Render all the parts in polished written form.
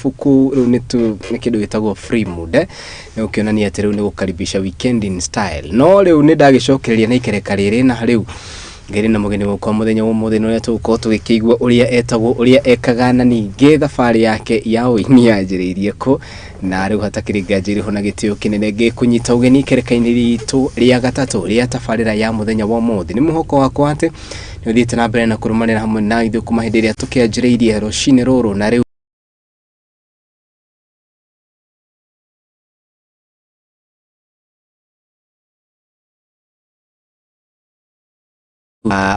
mabuku riu ni kindu gitagwo free mood ni ukionania ati riu ni gukaribisha weekend in style no riu ni ndagicokereria na ikereka riri na riu ngeri na mugeni wakwa muthenya wa muthenya uria tuko tugikigwa uria etagwo uria ekaga na ninge thabari yake ya uini yanjiriirie ko na riu hatakiringa njiriho na gitio kinene gikunyita ugeni ikereka-ini ritu ria gatatu ria tabarira ya muthenya wa muthi ni muhoko wakwa ati ni uthiite na mbere na kurumanira hamwe na ithu kuma hindi ria tukianjiriirie rucini ruru na riu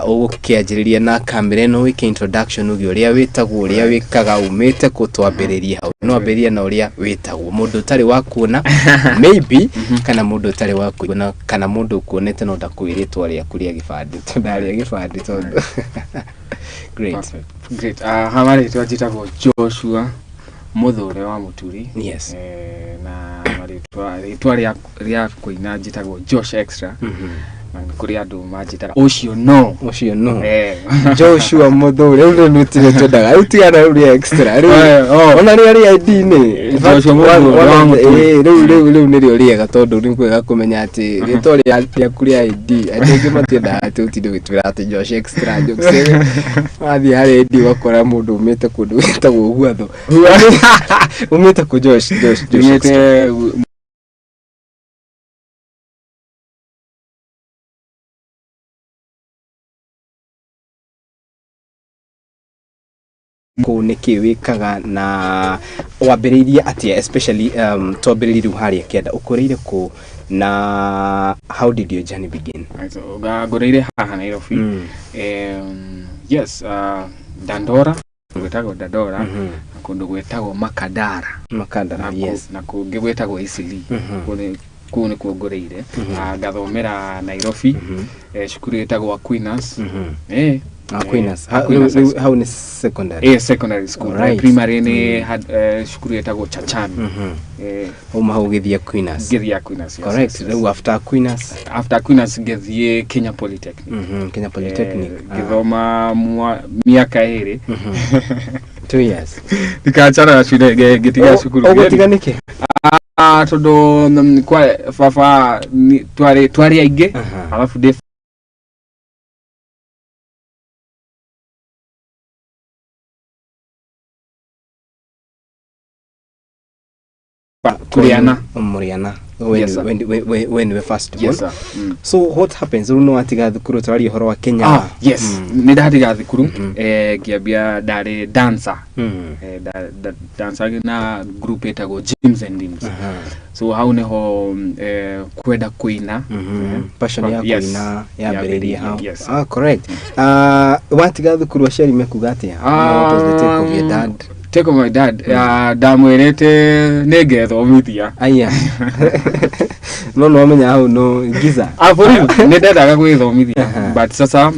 ukianjiriria na kamera no wiki introduction ugi uria witagwo uria wikaga umite kutwambiriria hau no ambiria na uria witagwo mundu tari wa kuona maybe kana mundu tari wa kuona kana mundu kuonete no ndakwiritwa ria kuria gibandi tundaria gibandi tondu great hamari twajitagwo Joshua Muthure wa Muturi yes na maritwa ria kuina njitagwo Josh Extra kuri andu majitaga ucio no Joshua Muthure uri nutire todaga utiana uri extra ona ri ID ni Joshua Muthure riu ni ri uri gatondu ri kwega kumenya ati ritori ya kuri ID atenge matienda ati utinde witwira ati Josh Extra jokse athi hari ID wakora mundu umite kundu witagwo guatho umite ku Josh Extra ko niki wikaga na wambiriirie atia especially twambiriirie haria kienda ukoreire ko na how did your journey begin? So ngoreire haha Nairobi yes Dandora gwetagwo Dandora kundu gwetagwo Makadara yes na kungi gwetagwo Isili kune kuongoreire ngathomera Nairobi shukuru yetagwo Aquinas Aquinas how ni secondary school right. Primary ni had shukuru yetagwo Chachani uma ugithia Aquinas yes, correct yes. After Aquinas ngethie Kenya Polytechnic Kenya Polytechnic githoma miaka iri 2 years nikachana shule ngitiga shukuru ugutiganike tondu kwa baba twari aige alafu Muriana when we first born so what happens you know atiga thukuru twari horo wa Kenya yes ni ndatiga thukuru ngiambia ndari dancer dancer na group etagwo Gyms and Dims so how neho kwenda kuina passion ya kuina ya bereria how correct watiga thukuru aciari mekuga atia what was the take of your dad? Take of my dad damwirete negethomithia aya no menya hau no giza afuri nendaga gwithomithia but sasa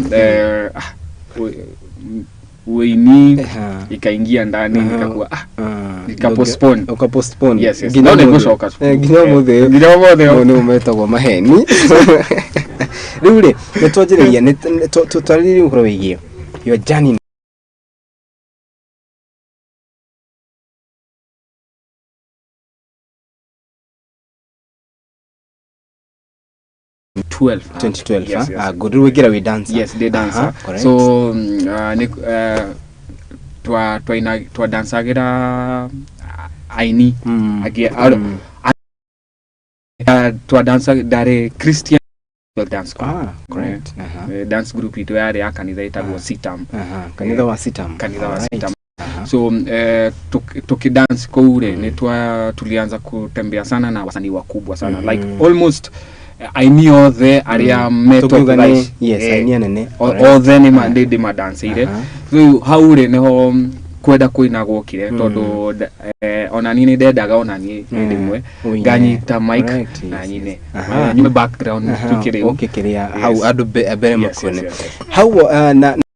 uini ikaingia ndani nikakuwa nikapostpone yes nginya muthe ni umetagwo maheni riu ri nitwanjiriria tutwariri ukoro wigie your journey 2012 yes. Good wigira we dancer yes they dancer so twa dansagira aini agia twa dancer dare Christian dance correct dance group ito yari akanitha itagwo Sitam kanitha wa Sitam so tukidance koure ni tulianza kutembea sana na wasanii wakubwa sana like almost I knew the area method like yes I knew nene all the ni mandidi madance ile so haure neho kwenda kuina gukire tondu ona nini ndendaga ona ni ndimwe nganyita mic na nyine nyume background tukire ukikiria how adu bere makone how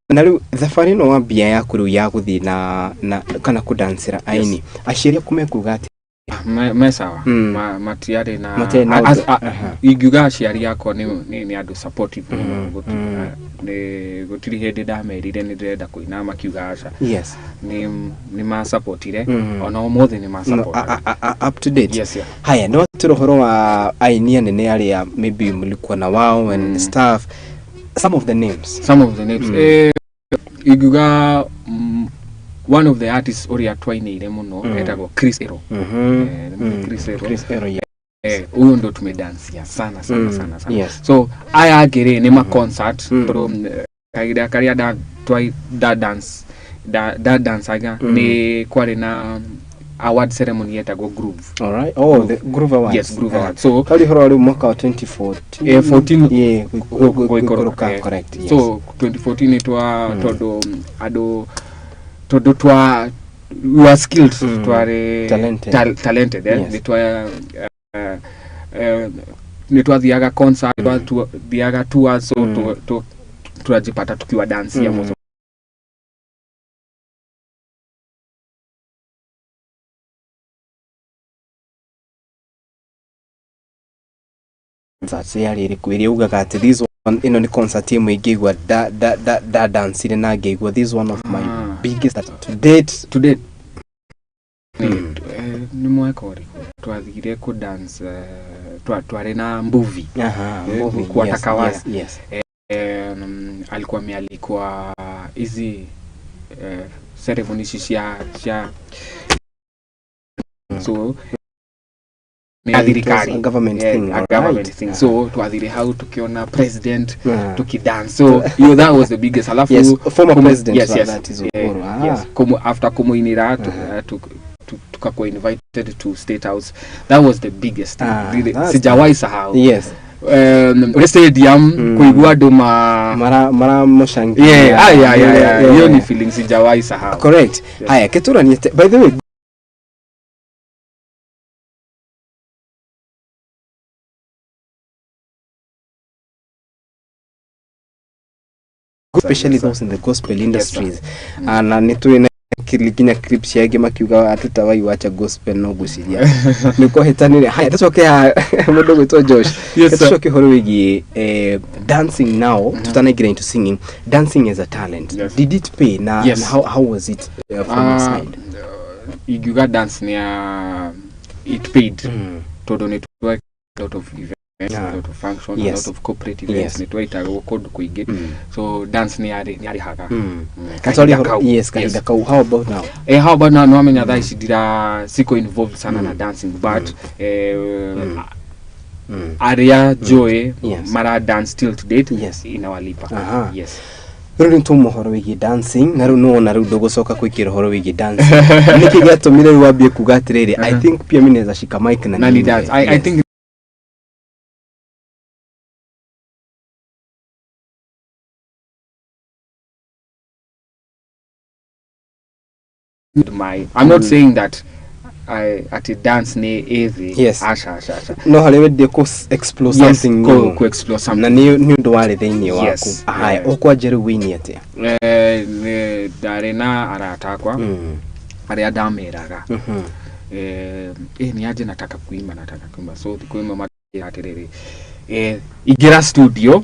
na riu thabari no wambia ya kuru ya guthi na kana kudancira aini aciria kumekuga ati Mesawa matiare na iguga ciari yakwa ni andu supportive ni gutiri hindi ndamerire ni ndenda kuina makiuga aca ni ma supportire ona umuthi ni ma support up to date. Yes, yeah. Haya no turohoro wa ainia nene aria maybe mlikuwa na wao and stuff, some of the names iguga one of the artists oria twainire muno etagwo Chris Ero. Chris Ero uyo ndo tumedansia sana. Yes. So aya agere ni ma concert from kaida da dance aga ni kwari na award ceremony etagwo Groove. All right. The Groove Awards. Yes, Groove Awards. So kali horo ali mwaka wa 2014. 14 yeah, correct. Yes. So 2014 itwa todo twa we are skilled tware talented nitwa thiaga concert thiaga tour, so turajipata tukiwa dance ya mozo sasa yari iri ugaga ati this one ino ni concert yemu igigwa da dance ile na gigwa this one of my biggest to date ni mwekori twathire ku dance tware na movie kwa takawaya. Yes. Alikuwa mialikuwa hizi ceremony cia so a government thing. So twathire how tukiona president tukidance, so that was the biggest. Alafu yes, former president that is yes, after kumuinira tukakuwa invited to State House. That was the biggest really sijawahi sahau. Yes. Stadium kuigua andu mara moshangia. Yeah, hiyo ni feeling sijawahi sahau. Correct. Haya ketura ni by the way especially those in the gospel industries. Na nitwe kilikinya clips yake makiuga atutawai wacha gospel no guciria niko hetanire. Haya tucoke mudogo gwitwa Josh. Tucoke horo wigi dancing now tutanagira into singing. Dancing as a talent. Yes. Did it pay? And how was it from your side? Iguga dance near it paid to donate a lot of events, a lot of functions, a lot of corporate events. Nitwaita code kuige. So dance ni ari haga. Yes, how about now? How about now? No amenya that sidira siko involved sana na dancing, but area joy mara dance still to date inawalipa. Yes. Ruri ntumo horo wigi dancing naru no na rudo gosoka kwikira horo wigi dancing niki gatomire wabie kugatirere. I think pia mimi neza shika mic na ni dance. I think I'm not saying that I at a dance ne easy. Yes. Asha. No halewe de ko explore something new. Ko explore something. Na ni ndo wale thini waku. Haya okwa jeru wini ate. Darena aratakwa. Aria dameraga. Ni aje nataka kuimba. So kuimba matirere. Igira studio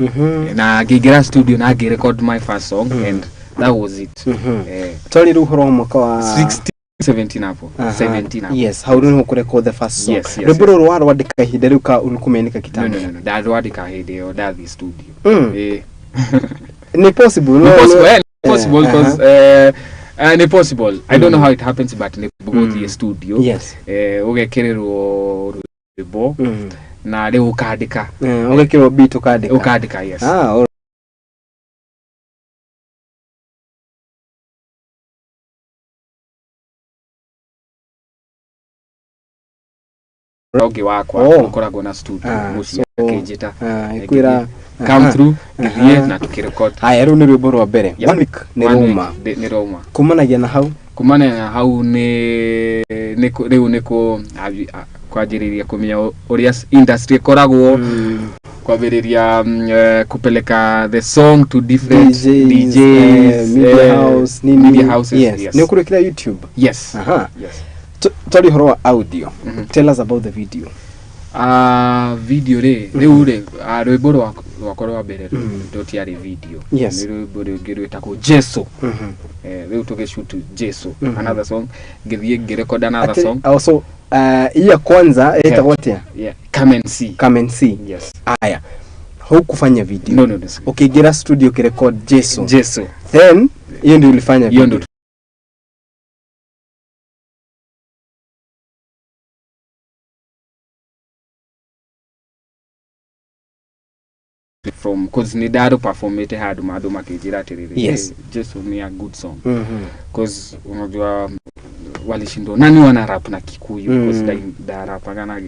na gigira studio na record my first song and that was it. Toli ruhoro mwaka wa 17 hapo. 17 hapo. Yes, how do you record the first song? Yes. Ruburo rwaro wadika hideruka ulikumenika kitambo. No. That wadika hideo that the studio. Ni possible. Possible because ni possible. I don't know how it happens, but ni go to the studio. Yes. Ugekerero rubo na le ukadika. Ugekero beat ukadika. Ukadika, yes. Rogi wakwa ukoragwo na studio muci akejeta ikwira come through githie na tukirecord. Haya ru ni rwimbo rwa mbere one week ni Roma kumanagia na hau ni riu niko kwajiriria kumenya uria industry koragwo kwabiriria kupeleka the song to different DJs media houses. Yes. Ni kurikira YouTube. Yes. Yes. Tori horo audio. Tell us about the video. Video re rwimbo rwakwa rwa mbere rutiari video. Yes. Rwimbo ngirwitagwo Jesu. Riu tugishoot Jesu. Another song ngirecord another song. Also iya kwanza etagwo atia? Yeah, come and see. Come and see. Yes. Aya. Hukufanya video. No. Okay, gira studio kirecord Jesu. Then hiyo ndio ulifanya video. From cause ni dado perform it hard mado makijira tiriri. Yes. Just for me a good song. Cause unajua walishindo nani wana rap na Kikuyu cause da rap na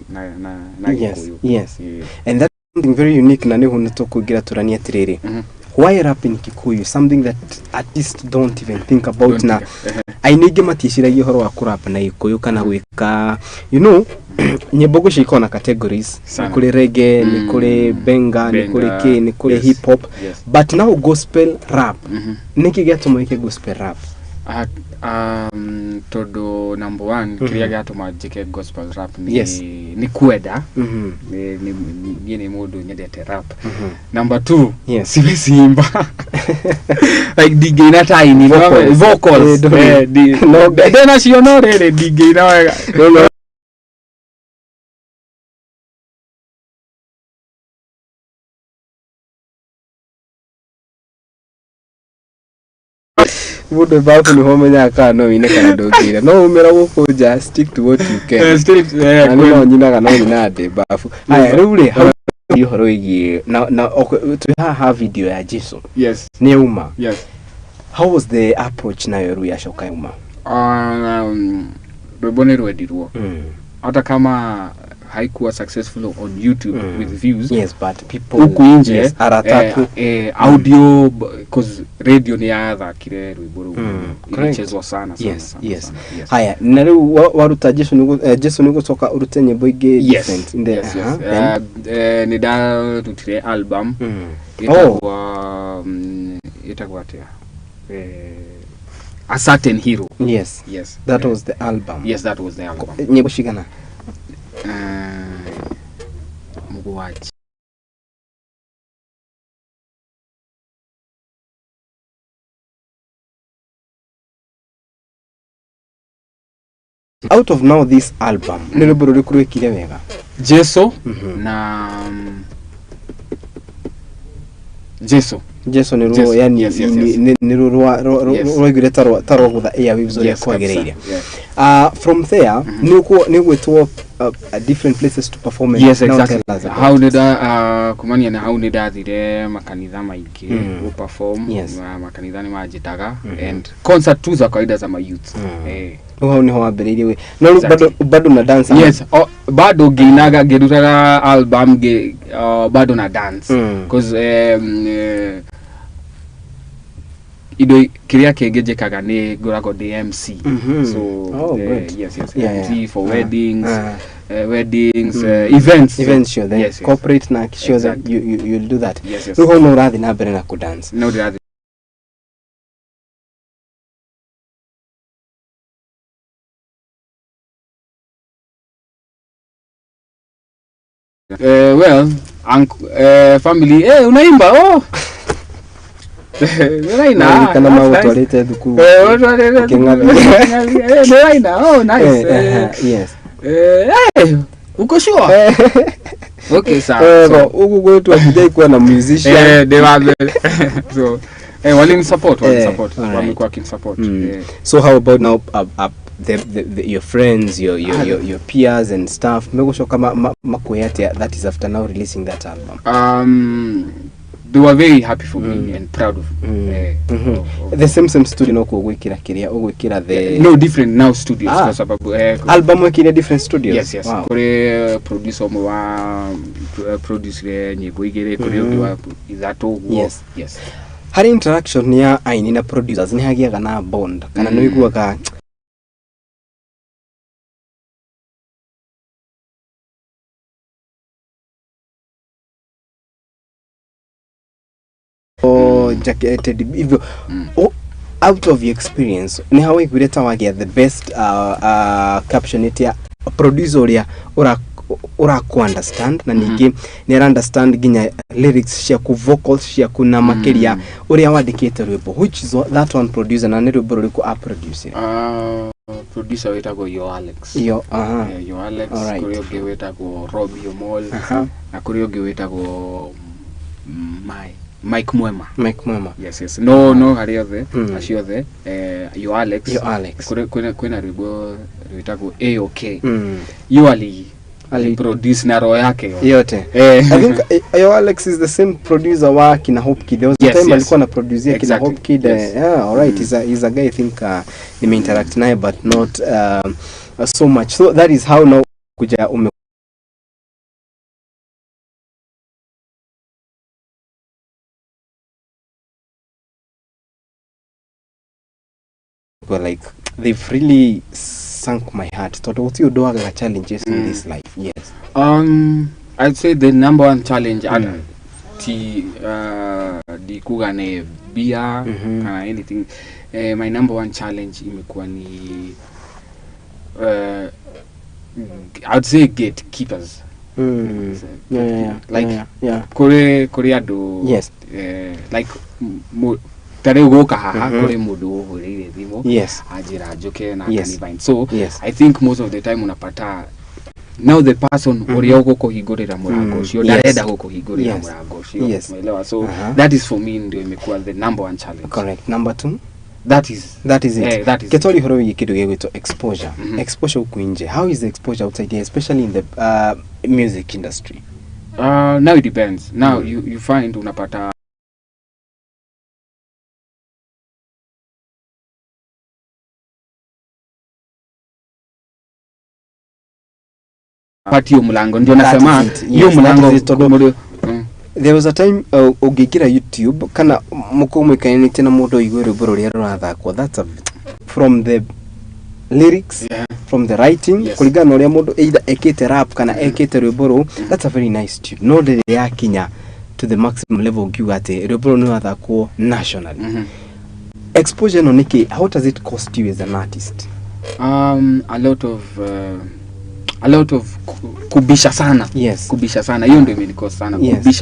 Kikuyu. Yes. And that's something very unique na niho nitokugira turania tiriri. Why rap in Kikuyu? Something that artists don't even think about na ainige matishiragia horo wa kurap na Kikuyu kana gwika nyimbo gucika na categories ni kuri reggae ni kuri benga ni kuri k ni kuri hip hop but now gospel rap niki gatuma iki gospel rap todo number 1 kiria gatuma jike gospel rap ni kweda ni modo nyedete rap number 2 sibesimba like DJ na tiny vocals no then as you know really DJ na no Would about to home in a car, no, in a kind of dog. No, Mera just stick to what you can. I know you're not going to bafu. I really how you horoigi now to have video ya Jesu. Yes. Neuma. Yes. How was the approach na yoru ya Shokauma? Rebonero ediruo. Hata kama haikuwa successful on YouTube with views. Yes, but people huku nje yes, arataku audio because radio ni adha kire rwiburu ilichezwa sana. Yes. Haya na leo waruta Jesu nigo soka urute nyimbo ige different in the ni da tutire album itakuwa atia A Certain Hero. Yes. That was the album. Yes, that was the album. Nyimbo shigana Mugwaji. Out of now this album nilo buru kurekire wega Jesu na Jesu ni ro yani ni ro igireta ro gutha airwaves ya kwagereire. From there ni to different places to perform. Yes, exactly. How did kumania na how did athire makanitha maiki to perform makanitha ni majitaga and concert tu za kawaida za youth. How ni ho ambiririe we no bado na dance. Yes, bado ginaga gerutaga album bado na dance because ido kiria kenge kaga ni gorago DMC. So yes MC for weddings events show then corporate na show that you'll do that. Yes. No no radhi na bere na ku dance no radhi. Well family unaimba Raina kana mautolete duku Raina nice yes uko sure okay sawa uko kwetu akijai kuwa na musician they were so wale support wamekuwa kin support. So how about now your friends your peers and stuff megoshoka makoyate that is after now releasing that album? They were very happy for me and proud of the same studio no kugwikira kiria ogwikira the no different now studios kwa sababu album wekire different studios. Yes. Kore producer wa produce nyimbo igere kore wa izato. Yes. Hari interaction ya aini na producers ni hagiaga na bond kana no iguaga jacketed hivyo out of your experience ni hawa igwireta wagia the best caption ya producer uria ura ku understand na ningi ni understand ginya lyrics cia ku vocals cia ku na makeria uria wandikite rwimbo, which is that one producer na ni rwimbo ruriku a producer producer wetagwo Yo Alex. Yo Alex, kuri ungi wetagwo Robbie Omol, na kuri ungi wetagwo Mike Mwema. Yes. No hari othe acio the Yo Alex. Kwina rwimbo wetagwo AOK. Yo Ali produce na roho yake yote. I think Yo Alex is the same producer wa kina Hope Kid. There was a time alikuwa na producer kina Hope Kid. Yeah, all right. He's a guy I think nime interact naye but not so much. So that is how now kuja like they've really sunk my heart. What you do are challenges in this life? Yes. I'd say the number one challenge di kugane beer kana anything. My number one challenge imekuwa ni I'd say gatekeepers. Kore ado. Yes. Like tare ugoka haha kore mudu uhurire thimo ajira joke na kanivine. So I think most of the time unapata now the person uria uko higorera murango ucio ndarenda guko higorera murango ucio umeelewa. So that is for me ndio imekuwa the number one challenge. Correct. Number 2, that is it. Ketoli horo yikidu yegito exposure. Exposure huku nje, how is the exposure outside here, especially in the music industry? Now it depends. Now you find unapata pati umulango ndio nasema hiyo mulango. There was a time ugigira YouTube kana mukumwikaini tena mudo igwero boro ria rathakwa, that's from the lyrics, from the writing, kuligana ria mudo either ekete rap kana ekete rwiboro, that's a very nice tune. No de ya kinya to the maximum level giugate rwiboro no athakwo nationally. Exposure no niki, how does it cost you as an artist? A lot of kubisha sana. Kubisha sana. Hiyo ndio imenikosa sana.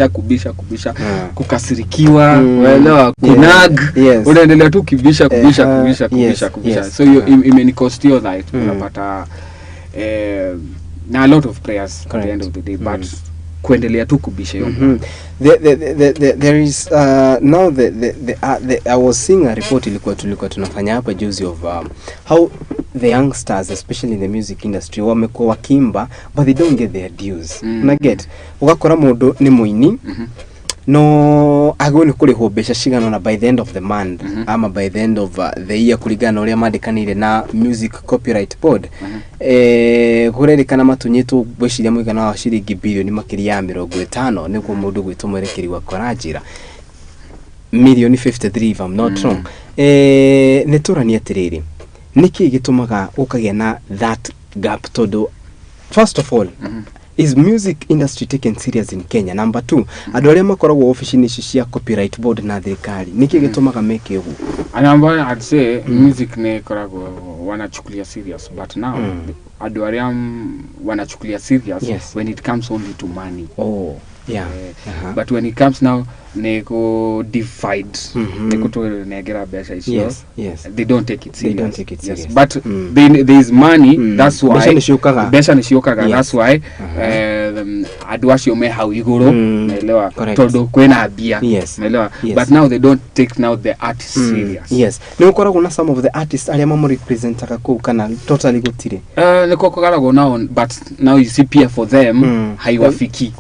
Kubisha. Kukasirikiwa, unaelewa, kunag. Unaendelea tu kubisha. So hiyo imenikosa hiyo that unapata na a lot of prayers at the end of the day, but kuendelea tu kubisha hiyo. There is now I was seeing a report tulikuwa tunafanya hapa juzi of how the youngsters especially in the music industry wamekuwa wakimba but they don't get their dues. Na get ugakora mundu ni muini no agoni kuri hobesha shigano na by the end of the month ama by the end of the year kuligana uria mandikanire na music copyright board kurerikana matunyitu bweshiria mwigana wa shiringi bilioni makiria ya 50 niguo mundu gwitumwerekeri wa korajira million 53 if I'm not wrong. Neturani atiriri niki gitumaga ukagia na that gap todo. First of all, is music industry taken serious in Kenya? Number 2, adoria makoragwo office-ini cia copyright board na thirikari niki gitumaga meke ugu? Anamba I'd say music ne koragwo wanachukulia serious, but now adoria wanachukulia serious when it comes only to money. But when it comes now neko divide neko to negera besha isio, they don't take it serious. But there is money, that's why besha nishokaga, that's why adwashi ome how igoro naelewa todo kwena abia naelewa, but now they don't take now the artist serious. Nikora kuna some of the artists ali mamo represent akako kana totally gutire neko kokarago now, but now you see peer for them haiwafiki.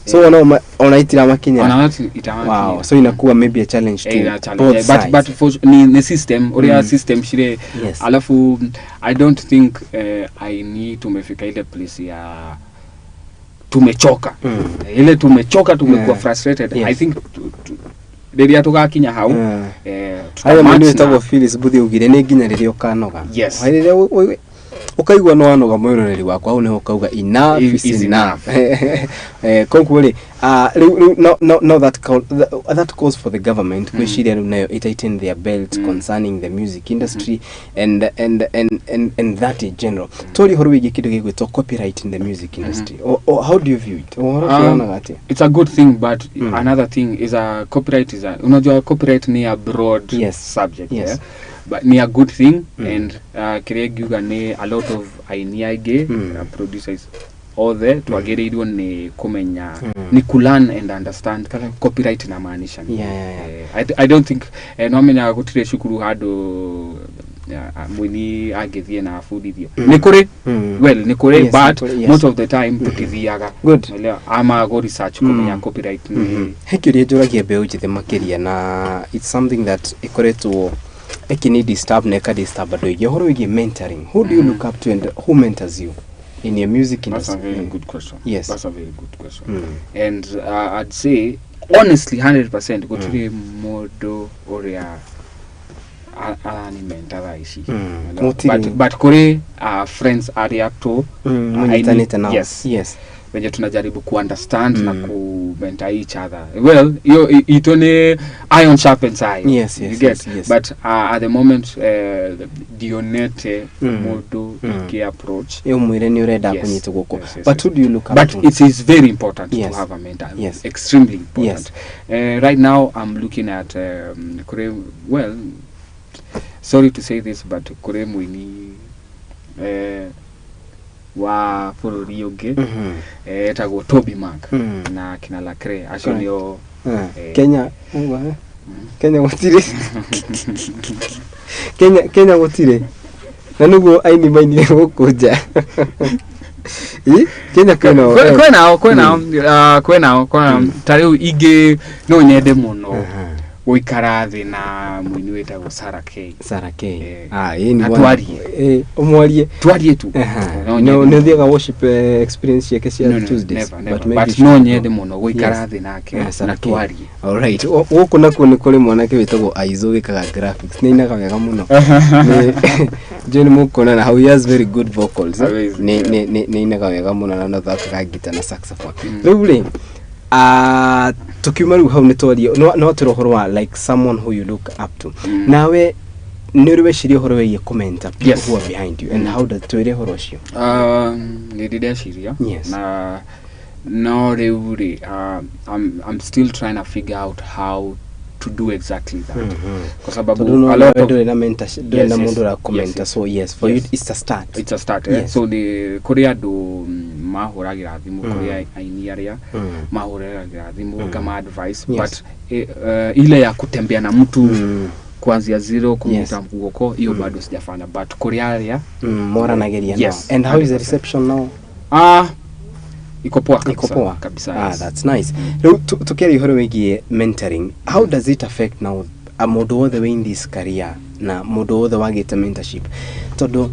So unaitira makinya. Wow. So inakuwa maybe a challenge to both sides. But for ni system or system shire. Alafu I don't think I need to mefika ile place ya tumechoka. Ile tumechoka, tumekuwa frustrated. I think Deria toka kinya hau ayo mwenye tago Phyllis Budhi ugire ne ginya riri okanoga. Haire ukaigwa no anoga mwiroreri wakwa au ne ukauga enough is enough. Konkuri now that calls for the government kwishira nayo itighten their belt concerning the music industry and that in general. Tori horo wigi kidu gigwito copyright in the music industry. Or how do you view it? It's a good thing, but another thing is copyright is unajua copyright ni a broad subject. Yes. But ni a good thing and kiregiuga ni a lot of ainiage producers all there to agereirwo ni kumenya ni kulearn and understand copyright na maanisha. I don't think no menya gutire shukuru hado mwini agethie na fundithio ni kuri well ni kuri but most of the time tukithiaga ama go research kumenya copyright ni hekirie njuragie mbeu njithe makiria na it's something that ikoretwo ekini disturb neka disturb ado ye horo wigi mentoring. Who do you look up to and who mentors you in your music industry? That's a very good question. Yes, that's a very good question. And I'd say honestly 100% go to the modo oria ani mentor ishi but kore friends are up to yes wenye tunajaribu ku understand na ku mentor each other. Well yo itone iron sharpens iron. Yes. But at the moment Dionete modo ke approach yo mwire ni urenda kunyita goko. But who do you look up but to? it is very important to have a mentor. Extremely important. Right now I'm looking at well, sorry to say this, but Kore Muini wa Fururi Yoge etago Toby Mark na kina Lacre ashonio Kenya gutire Kenya gutire na nugo aini mainire gukunja Kenya kwena tariu ige no nyende muno uikara thi na mwini wetagwo Sarah K. Ni atwarie omwarie twarie tu no thiaga worship experience yake cia Tuesdays but no nyende muno uikara thi nake na twarie. All right, woku nakuo ni kuri mwanake wetagwo Aizo gikaga graphics ni inaga wega muno John mukona na how he has very good vocals ni inaga wega muno na thakaga guitar na saxophone. Rĩu tukiumaru hau nitwarie no turohorwa like someone who you look up to. Nawe niriwe shiri horo ye commenter who are behind you and how does twire horoshio niride shiria na no reuri I'm still trying to figure out how to do exactly that kwa sababu a lot of na mentorship na mundu ra commenter so for you it's a start so the Korea do mahuragira thimu Korea aini area mahuragira thimu kama advice but ile ya kutembea na mtu kuanzia zero kumita mgoko hiyo bado sijafanya but Korea area mora nageria now. And how is the reception now? Iko poa kabisa. That's nice. Tukiri horo wigi mentoring, how does it affect now a modo the way in this career na modo the wageta mentorship todo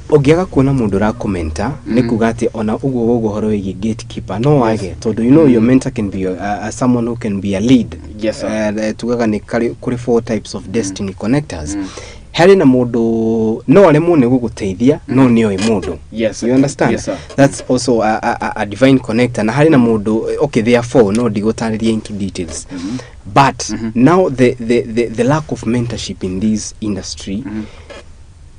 ogiaga kuona mundu ra commenter ni kugati ona ugo gogo horo wigi gatekeeper no wage todo you know your mentor can be someone who can be a lead. Tugaga ni kuri 4 types of destiny connectors. Hari na mundu no ale mune guguteithia no niyo mundu. You understand? That's also a divine connector. Na hari na mundu okay therefore no digotariria into details. But now the lack of mentorship in this industry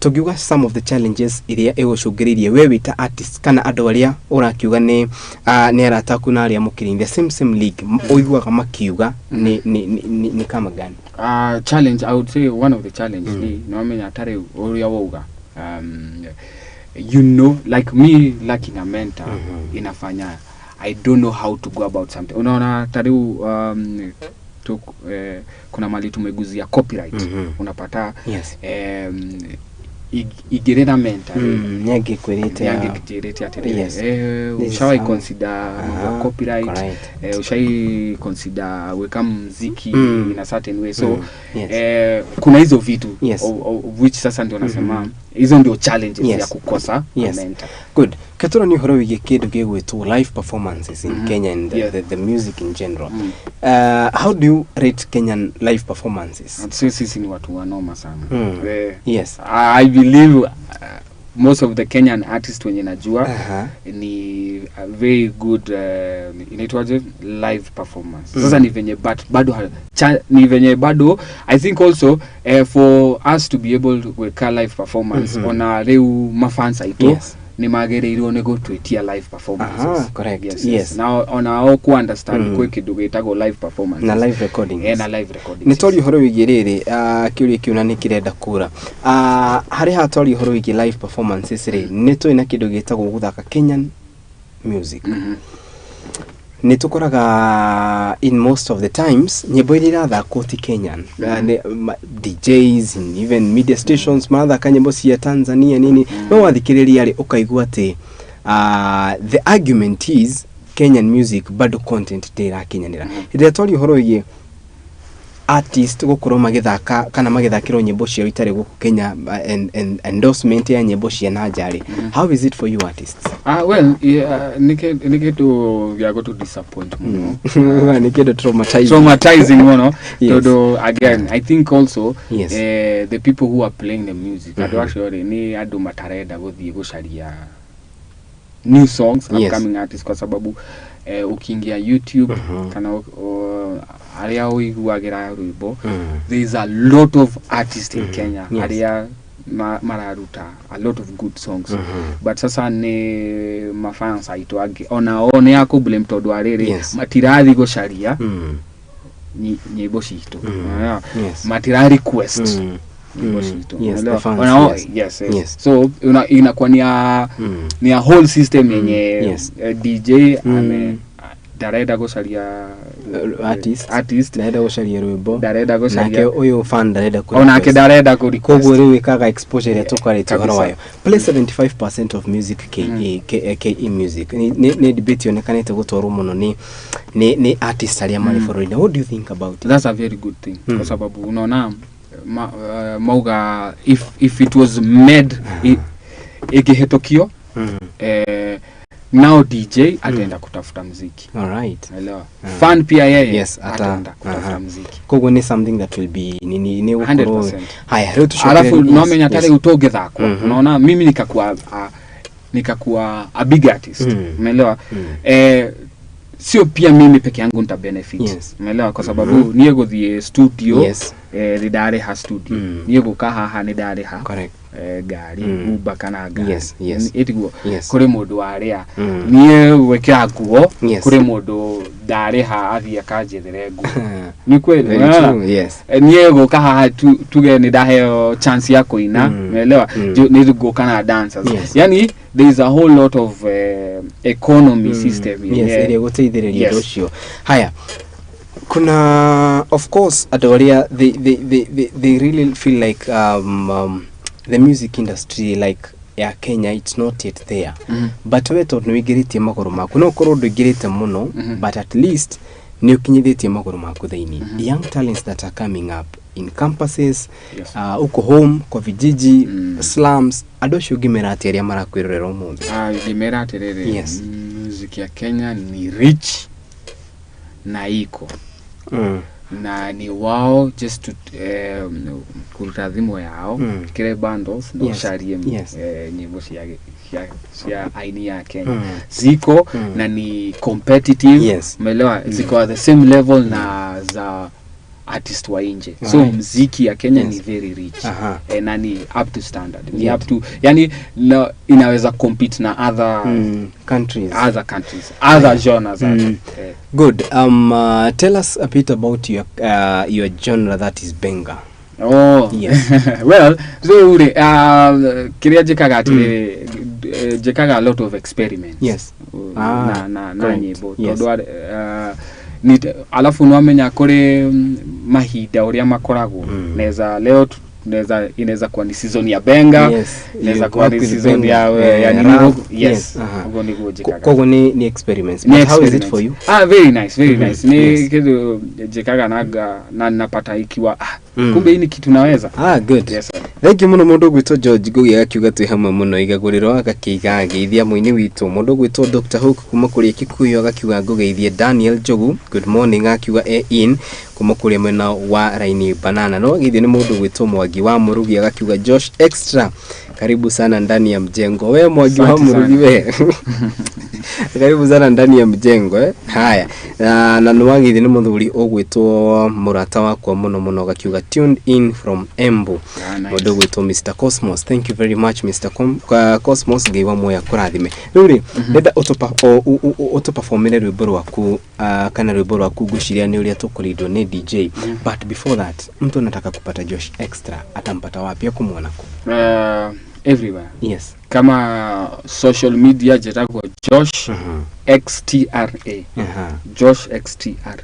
tugiuga some of the challenges iria egoshugiririe we wita artist kana ado aria urakiuga ni arataku na aria mukirinde same league oiguaga makiuga ni kama gani? Challenge, I would say one of the challenge ni no menya tare oria wouga you know like me lacking a mentor inafanya I don't know how to go about something. Unaona tare kuna mali tumeguzia copyright unapata igirira mentor nyage kwirite ushawai consider copyright ushai consider weka muziki in a certain way so kuna hizo vitu which sasa ndio nasema hizo ndio challenges ya kukosa mentor. Good. Katoro ni horo wige kidu gegwetu live performances in Kenya and the music in general. How do you rate Kenyan live performances? Sisi ni watu wanoma sana. Yes. I believe most of the Kenyan artists wenye najua ni very good inaitwaje live performance. Sasa ni venye bado I think also for us to be able to weka live performance ona reu mafans aito ni magereirwo nego twetia live performances. Correct. Yes. Now ona o ku understand kwe kidugo itago live performance na live recording. Na live recording. Ni tori horo wigirire kiuri kiuna ni kirenda kura. Hari ha tori horo wigi live performances re ni to ina kidugo itago guthaka Kenyan music. Nitukoraga in most of the times nyimbo iria thakwo ti Kenyan DJs and even media stations marathaka nyimbo cia Tanzania nini no wathikiriria ri ukaigua ati the argument is Kenyan music bado content dira kinyanira ire tori horo ye artist gukoro magithaka kana magithakiro nyimbo cia itare guku Kenya and endorsement ya nyimbo cia na njari. How is it for you artists? Well, nike to we are going to disappoint muno. Nike to traumatizing muno. Todo again I think also the people who are playing the music ado actually ni ado matareda gothie gusharia new songs upcoming artists kwa sababu ukiingia YouTube kana aria uiguagira ruibo there is a lot of artists in Kenya aria mararuta a lot of good songs but sasa ni mafans aitwage ona yako blame todo arere matirathi gusharia nyimbo citu matira request nyimbo citu yes so inakuwa ni a whole system yenye DJ dareda gusharia artist dareda gusharia rwimbo dareda gusharia nake uyu fan dareda ku ona ke dareda ku koguo riu ikaga exposure ya tukarete horo wayo play 75% of music KE music ni debate yonekanete gutwarwo muno ni artist aria mari forward. What do you think about it? That's a very good thing kwa sababu unaona mauga if it was made ikihetokio now DJ ataenda kutafuta muziki. All right. Elewa. Fan pia yeye ataenda kutafuta muziki. Kogo ni something that will be ni 100%. Haya, leo tushukuru. Alafu nomenya tale utoge thako. Unaona mimi nikakuwa a big artist. Umeelewa? Sio pia mimi peke yangu nita benefit. Umeelewa kwa sababu niye gothie studio ridare ha studio. Niye gukaha ha ni dare ha. Correct. Gari uba kana gari itigo kuri mundu aria niye wekira nguo kuri mundu dare ha athia kanjethere nguo ni kweli niye guka ha tuge ni dahe chance ya kuina umeelewa ni guka na dancers yani there is a whole lot of economy system ile guteithiriria rucio. Haya, kuna of course adoria they really feel like the music industry like Kenya it's not yet there but we to nwigiritie magoro maku no korwo ndugirite muno but at least ni ukinyithitie magoro maku thaini young talents that are coming up in campuses uko home kwa vijiji slums adosho gimerati aria marakwirorera umuthi gimerati rere music ya Kenya ni rich na iko na ni wao just to kuruta thimo yao kile bundles no sharie nyimbo cia aini ya Kenya ziko na ni competitive umeelewa ziko at the same level na za artist wa nje so muziki ya Kenya ni very rich na ni up to standard ni up to yani inaweza compete na other countries other genres good. Tell us a bit about your genre that is benga. Yes. Well, so kiria jikaga jikaga a lot of experiments na nyimbo todo ni alafu nwamenya kuri mahinda uria makoragwo neza leo inaweza kuwa ni season ya benga inaweza kuwa ni season ya nini ugo ni gojikaga kogo ni experiments but how is it for you? Very nice ni kitu jikaga na napata ikiwa kumbe ni kitu naweza good thank you muno mundu gwito George Gugi akiuga twi hamwe muno Igaguriro agakiga geithia muini witu mundu gwito Dr. Hook kuma kuri Kikuyu agakiuga ngugeithie Daniel Jogu good morning akiuga in kuma kuri mwena wa Raini Banana no geithie ni mundu gwito Mwangi wa Murugi agakiuga Josh Extra Karibu sana ndani ya mjengo. Wewe Mwangi wa Murugi we. Karibu sana ndani ya mjengo Haya. Na nwangi ni muthuri ogwitwo murata wakwa muno gakiuga tuned in from Embu. Mundu gwitwo Mr Cosmos. Thank you very much Mr Cosmos ngeiwa moya kurathime. Ruri nenda utoperformire rwimbo rwaku kana rwimbo rwaku guciria ni uria tukuridwo ni DJ. But before that, mtu anataka kupata Josh Extra atampata wapi kumwona ku? Everywhere. Yes. Kama social media jetako Josh XTRA. Josh XTRA.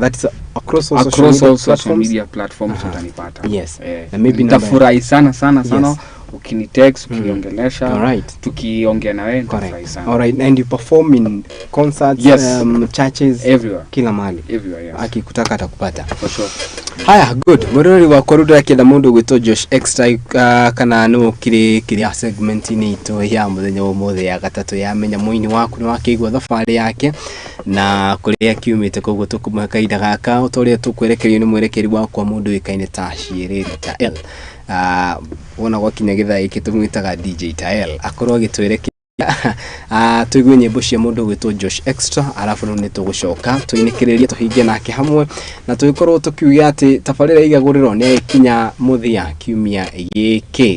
That's across all social media platforms utanipata. Yes. Na maybe nitafurahi sana yes. Ukinitext, ukiongelesha, tukiongea na wewe nitafurahi sana. All right, and you perform in concerts, yes. Churches, everywhere. Kila mahali. Everywhere, yes. Akikutaka atakupata. For sure. Haya, good. Murori wa koruda kila mundu gwito Josh Extra kana no kiri segment ni ito ya muthenya umothe ya gatatu ya Menya Muini Waku ni wakigwa thabari yake na kuria kiumite koguo tukumaka ida gaka utoria tukwerekerio ni mwerekeri wakwa mundu wikaine ta Shiriri ta L. Wona gwakinya githaa iki tumwitaga DJ Tael akorwo gitwerekeria tuigwe nyimbo cia mundu gwitwo Josh Extra arafu ni tugucoka tuinikiriria tuhinge nake hamwe na tuikorwo tukiuga ati tabarira Igaguriro ni ikinya muthia kiumia giki.